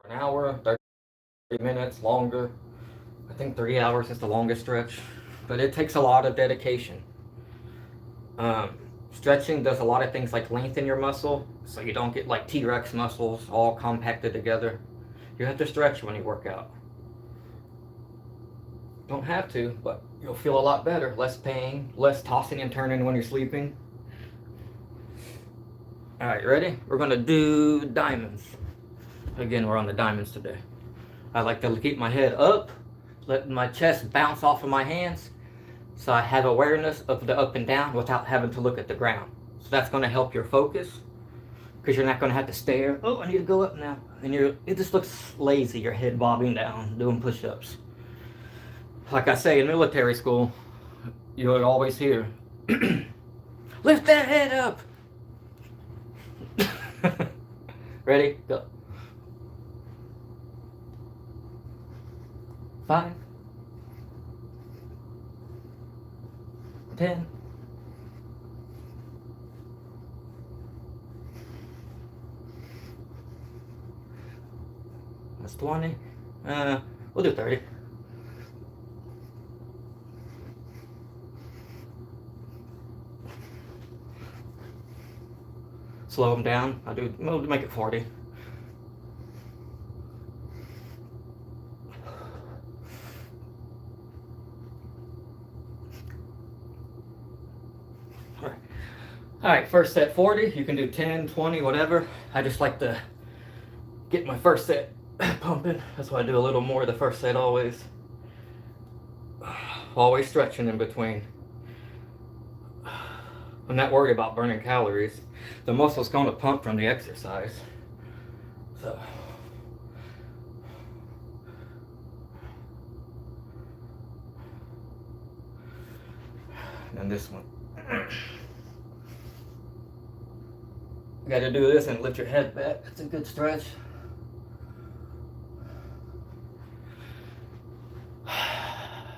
an hour, 30 minutes, longer. I think 3 hours is the longest stretch, but it takes a lot of dedication. Um, Stretching does a lot of things like lengthen your muscle, so you don't get like T-Rex muscles all compacted together. You have to stretch when you work out. Don't have to, but you'll feel a lot better. Less pain, less tossing and turning when you're sleeping. All right, ready? We're gonna do diamonds. Again, we're on the diamonds today. I like to keep my head up, let my chest bounce off of my hands, so I have awareness of the up and down without having to look at the ground. So that's gonna help your focus, because you're not gonna have to stare. Oh, I need to go up now. And it just looks lazy, your head bobbing down, doing push-ups. Like I say in military school, you would always hear, lift that head up. Ready? Go. 5, 10, 20. We'll do 30. Slow them down. We'll make it 40. Alright, first set 40. You can do 10, 20, whatever. I just like to get my first set pumping. That's why I do a little more the first set always. Always stretching in between. I'm not worried about burning calories. The muscle's going to pump from the exercise. So. And this one. You got to do this and lift your head back. That's a good stretch.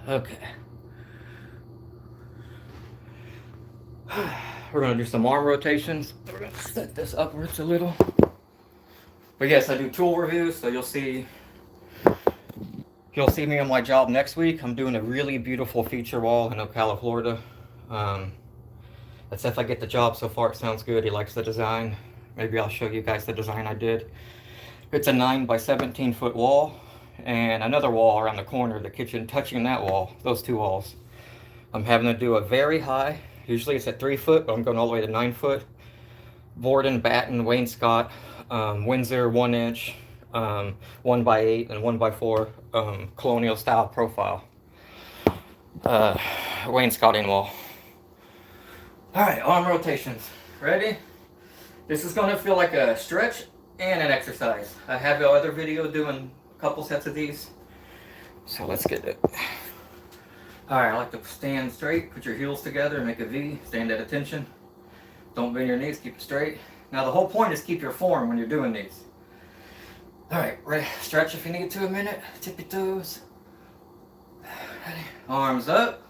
Okay. We're going to do some arm rotations. We're going to set this upwards a little. But yes, I do tool reviews, so you'll see me on my job next week. I'm doing a really beautiful feature wall in Ocala, Florida. That's if I get the job. So far it sounds good. He likes the design. Maybe I'll show you guys the design I did. It's a 9 by 17 foot wall and another wall around the corner of the kitchen touching that wall, those two walls. I'm having to do a very high, usually it's at 3 foot, but I'm going all the way to 9 foot. Borden, batten, wainscot, Windsor 1 inch, 1 by 8 and 1 by 4 colonial style profile wainscoting wall. Alright, arm rotations. Ready? This is going to feel like a stretch and an exercise. I have the other video doing a couple sets of these. So let's get it. Alright, I like to stand straight, put your heels together and make a V, stand at attention. Don't bend your knees, keep it straight. Now the whole point is keep your form when you're doing these. Alright, stretch if you need to a minute, tip your toes. Ready, arms up.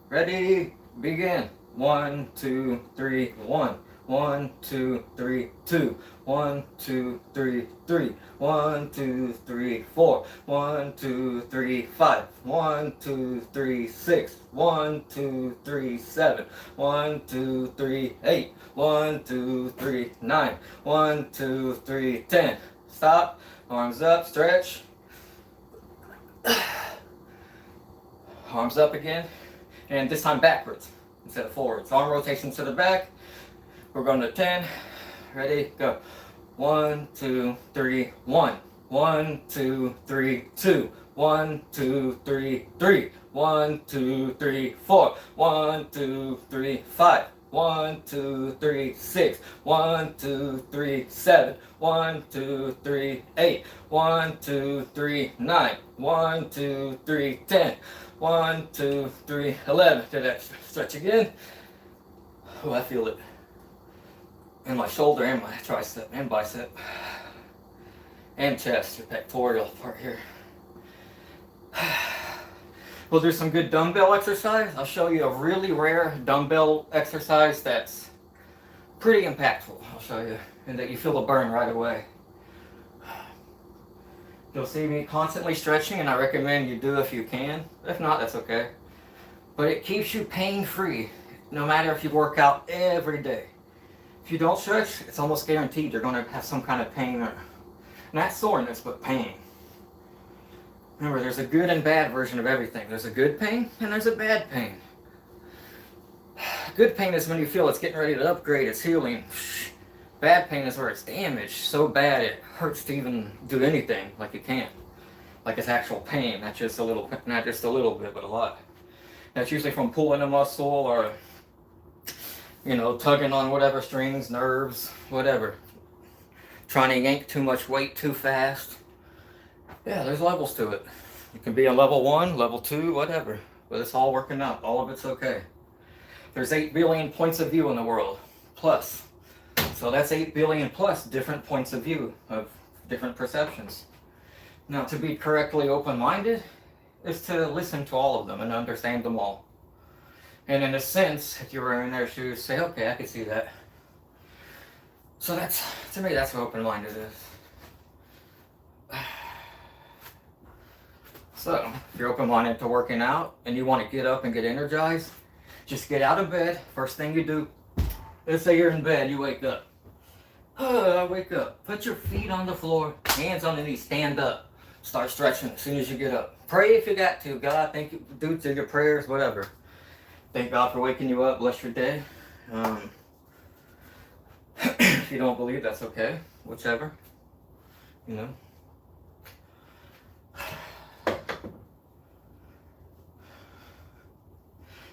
Ready, begin. 1, 2, 3, 1. 1, 2, 3, 2. 1, 2, 3, 3. 1, 2, 3, 4. 1, 2, 3, 5. 1, 2, 3, 6. 1, 2, 3, 7. 1, 2, 3, 8. 1, 2, 3, 9. 1, 2, 3, 10. Stop. Arms up. Stretch. Arms up again. And this time backwards instead of forwards. Arm rotations to the back. We're going to 10. Ready? Go. 1, 2, 3, 1. 1, 2, 3, 2. 1, 2, 3, 3. 1, 2, 3, 4. 1, 2, 3, 5. 1, 2, 3, 6. 1, 2, 3, 7. 1, 2, 3, 8. 1, 2, 3, 9. 1, 2, 3, 10. 1, 2, 3, 11. Do that stretch again. Oh, I feel it in my shoulder and my tricep and bicep and chest, your pectoral part here. We'll do some good dumbbell exercise. I'll show you a really rare dumbbell exercise that's pretty impactful. I'll show you, and that you feel a burn right away. You'll see me constantly stretching, and I recommend you do if you can. If not, that's okay. But it keeps you pain-free, no matter if you work out every day. If you don't stretch, it's almost guaranteed you're going to have some kind of pain, or not soreness, but pain. Remember, there's a good and bad version of everything. There's a good pain, and there's a bad pain. Good pain is when you feel it's getting ready to upgrade, it's healing. Bad pain is where it's damaged so bad it hurts to even do anything like you can. Like it's actual pain, not just a little bit, but a lot. That's usually from pulling a muscle or, tugging on whatever strings, nerves, whatever. Trying to yank too much weight too fast. Yeah, there's levels to it. You can be on level 1, level 2, whatever. But it's all working out. All of it's okay. There's 8 billion points of view in the world, plus. So that's 8 billion plus different points of view of different perceptions. Now, to be correctly open-minded is to listen to all of them and understand them all. And in a sense, if you were in their shoes, say, okay, I can see that. So to me, that's what open-minded is. So, if you're open-minded to working out and you want to get up and get energized, just get out of bed. First thing you do, let's say you're in bed, you wake up. Wake up. Put your feet on the floor, hands on the knees, stand up. Start stretching as soon as you get up. Pray if you got to. God, thank you. Do your prayers, whatever. Thank God for waking you up. Bless your day. If you don't believe, that's okay. Whichever.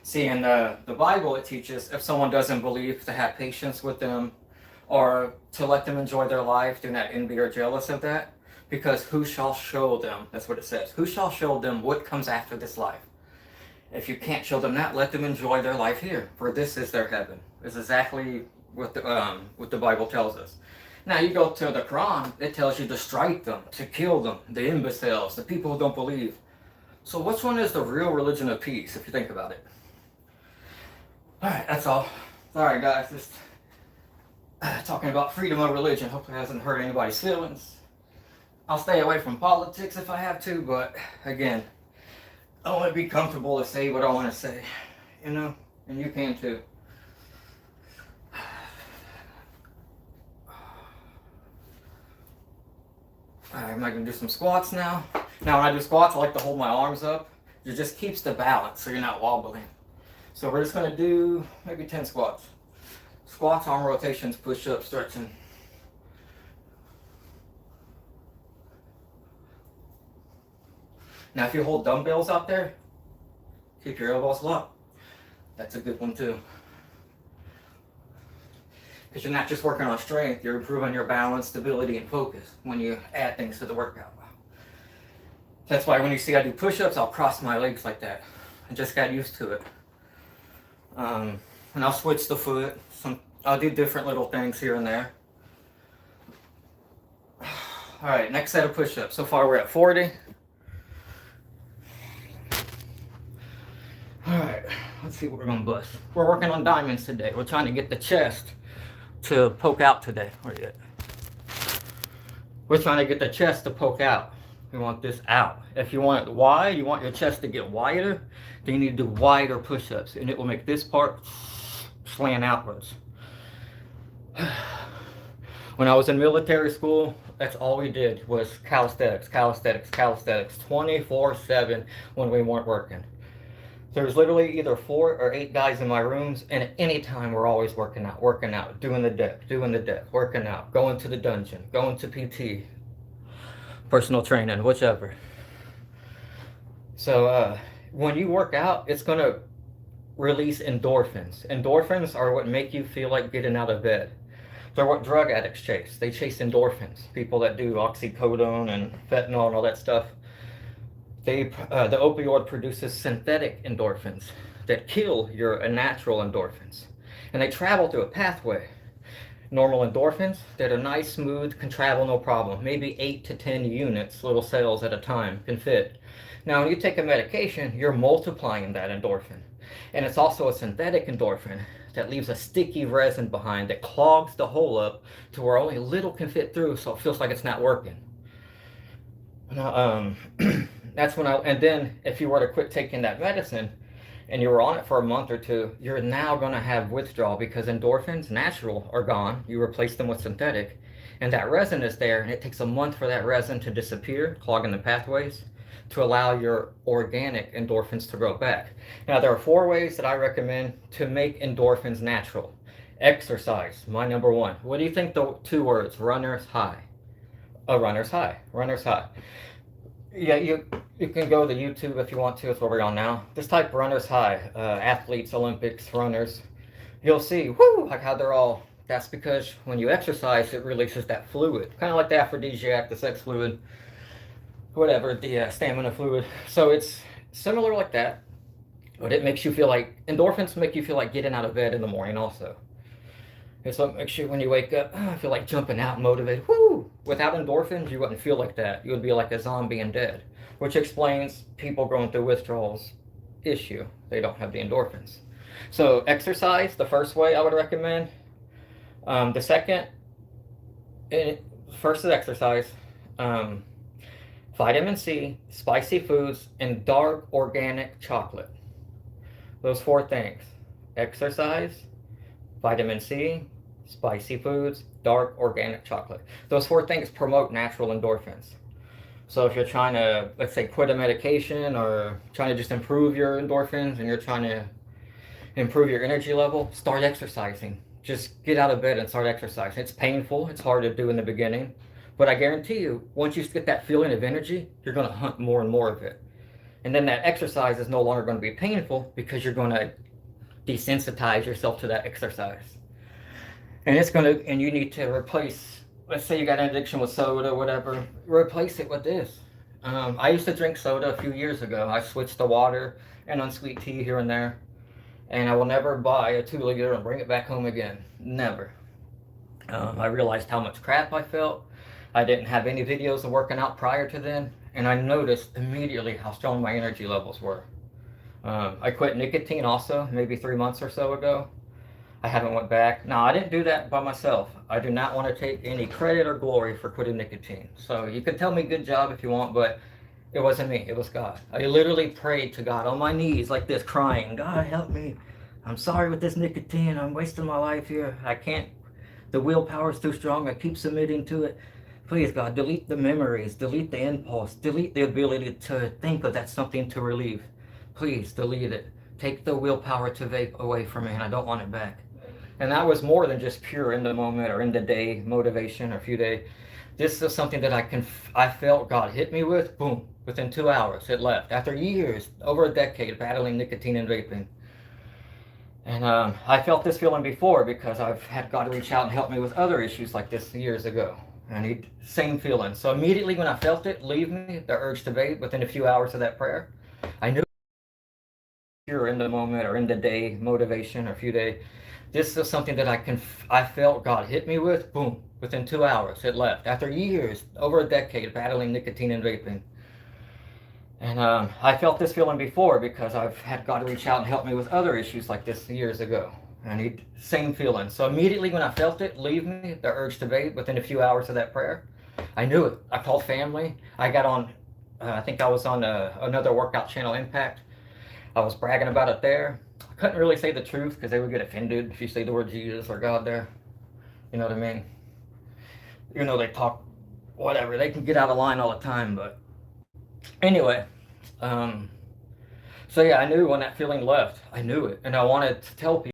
See, in the Bible, it teaches if someone doesn't believe, to have patience with them or to let them enjoy their life. Do not envy or jealous of that, because who shall show them? That's what it says. Who shall show them what comes after this life? If you can't show them that, let them enjoy their life here, for this is their heaven. It's exactly what the Bible tells us. Now, you go to the Quran, it tells you to strike them, to kill them, the imbeciles, the people who don't believe. So which one is the real religion of peace, if you think about it? Alright, that's all. Sorry guys, just talking about freedom of religion. Hopefully it hasn't hurt anybody's feelings. I'll stay away from politics if I have to, but again, I want to be comfortable to say what I want to say, and you can too. Alright, I'm going to do some squats now. Now when I do squats, I like to hold my arms up. It just keeps the balance so you're not wobbling. So we're just going to do maybe 10 squats. Squats, arm rotations, push-ups, stretching. Now if you hold dumbbells out there, keep your elbows locked. That's a good one too. Because you're not just working on strength, you're improving your balance, stability, and focus when you add things to the workout. That's why when you see I do push-ups, I'll cross my legs like that. I just got used to it. And I'll switch the foot. I'll do different little things here and there. Alright, next set of push-ups. So far we're at 40. Alright, let's see what we're going to bust. We're working on diamonds today. We're trying to get the chest to poke out today. Where are you at? We're trying to get the chest to poke out. We want this out. If you want it wide, you want your chest to get wider, then you need to do wider push-ups, and it will make this part slant outwards. When I was in military school, that's all we did was calisthenics 24/7 when we weren't working. There was literally either 4 or 8 guys in my rooms, and at any time we're always working out, doing the deck, working out, going to the dungeon, going to PT, personal training, whichever. So when you work out, it's going to release endorphins. Endorphins are what make you feel like getting out of bed. They're what drug addicts chase. They chase endorphins. People that do oxycodone and fentanyl and all that stuff. The opioid produces synthetic endorphins that kill your natural endorphins. And they travel through a pathway. Normal endorphins that are nice, smooth, can travel no problem. Maybe 8 to 10 units, little cells at a time, can fit. Now, when you take a medication, you're multiplying that endorphin. And it's also a synthetic endorphin that leaves a sticky resin behind that clogs the hole up to where only a little can fit through, so it feels like it's not working. Now, that's when and then if you were to quit taking that medicine and you were on it for a month or two, you're now going to have withdrawal because endorphins, natural, are gone. You replace them with synthetic. And that resin is there, and it takes a month for that resin to disappear, clogging the pathways, to allow your organic endorphins to grow back. Now, there are 4 ways that I recommend to make endorphins natural. Exercise, my number 1. What do you think the 2 words, runner's high? A runner's high. Runner's high. Yeah, you can go to YouTube if you want to. It's where we're on now. Just type runners high, athletes, Olympics, runners. You'll see, whoo, like how they're all. That's because when you exercise, it releases that fluid, kind of like the aphrodisiac, the sex fluid, whatever, the stamina fluid. So it's similar like that, but it makes you feel like endorphins make you feel like getting out of bed in the morning. Also, it's what makes you when you wake up, I feel like jumping out, motivated. Woo! Without endorphins, you wouldn't feel like that. You would be like a zombie and dead, which explains people going through withdrawals issue. They don't have the endorphins. So exercise, the first way I would recommend. The second, first is exercise. Vitamin C, spicy foods, and dark organic chocolate. Those 4 things. Exercise, vitamin C, spicy foods, dark organic chocolate. Those 4 things promote natural endorphins. So if you're trying to, let's say, quit a medication or trying to just improve your endorphins and you're trying to improve your energy level, start exercising. Just get out of bed and start exercising. It's painful. It's hard to do in the beginning. But I guarantee you, once you get that feeling of energy, you're going to hunt more and more of it. And then that exercise is no longer going to be painful because you're going to desensitize yourself to that exercise. And it's going to, and you need to replace, let's say you got an addiction with soda, whatever, replace it with this. I used to drink soda a few years ago. I switched to water and unsweet tea here and there. And I will never buy a 2-liter and bring it back home again. Never. I realized how much crap I felt. I didn't have any videos of working out prior to then. And I noticed immediately how strong my energy levels were. I quit nicotine also, maybe 3 months or so ago. I haven't went back. Now, I didn't do that by myself. I do not want to take any credit or glory for quitting nicotine. So you can tell me good job if you want, but it wasn't me. It was God. I literally prayed to God on my knees like this, crying, God, help me. I'm sorry with this nicotine. I'm wasting my life here. I can't. The willpower is too strong. I keep submitting to it. Please, God, delete the memories, delete the impulse, delete the ability to think of that something to relieve. Please delete it. Take the willpower to vape away from me, and I don't want it back. And that was more than just pure in the moment or in the day motivation or few days. This is something that I felt God hit me with. Boom. Within 2 hours, it left. After years, over a decade, battling nicotine and vaping. And I felt this feeling before because I've had God reach out and help me with other issues like this years ago. And same feeling. So immediately when I felt it leave me, the urge to vape, within a few hours of that prayer, I knew pure in the moment or in the day motivation or few days. This is something that I felt God hit me with. Boom. Within 2 hours, it left. After years, over a decade, battling nicotine and vaping. And I felt this feeling before because I've had God reach out and help me with other issues like this years ago. And same feeling. So immediately when I felt it leave me, the urge to vape, within a few hours of that prayer, I knew it. I called family. I got on, I think I was on another workout channel, Impact. I was bragging about it there. I couldn't really say the truth because they would get offended if you say the word Jesus or God there. You know what I mean? You know, they talk, whatever. They can get out of line all the time, but anyway. So yeah, I knew when that feeling left. I knew it. And I wanted to tell people.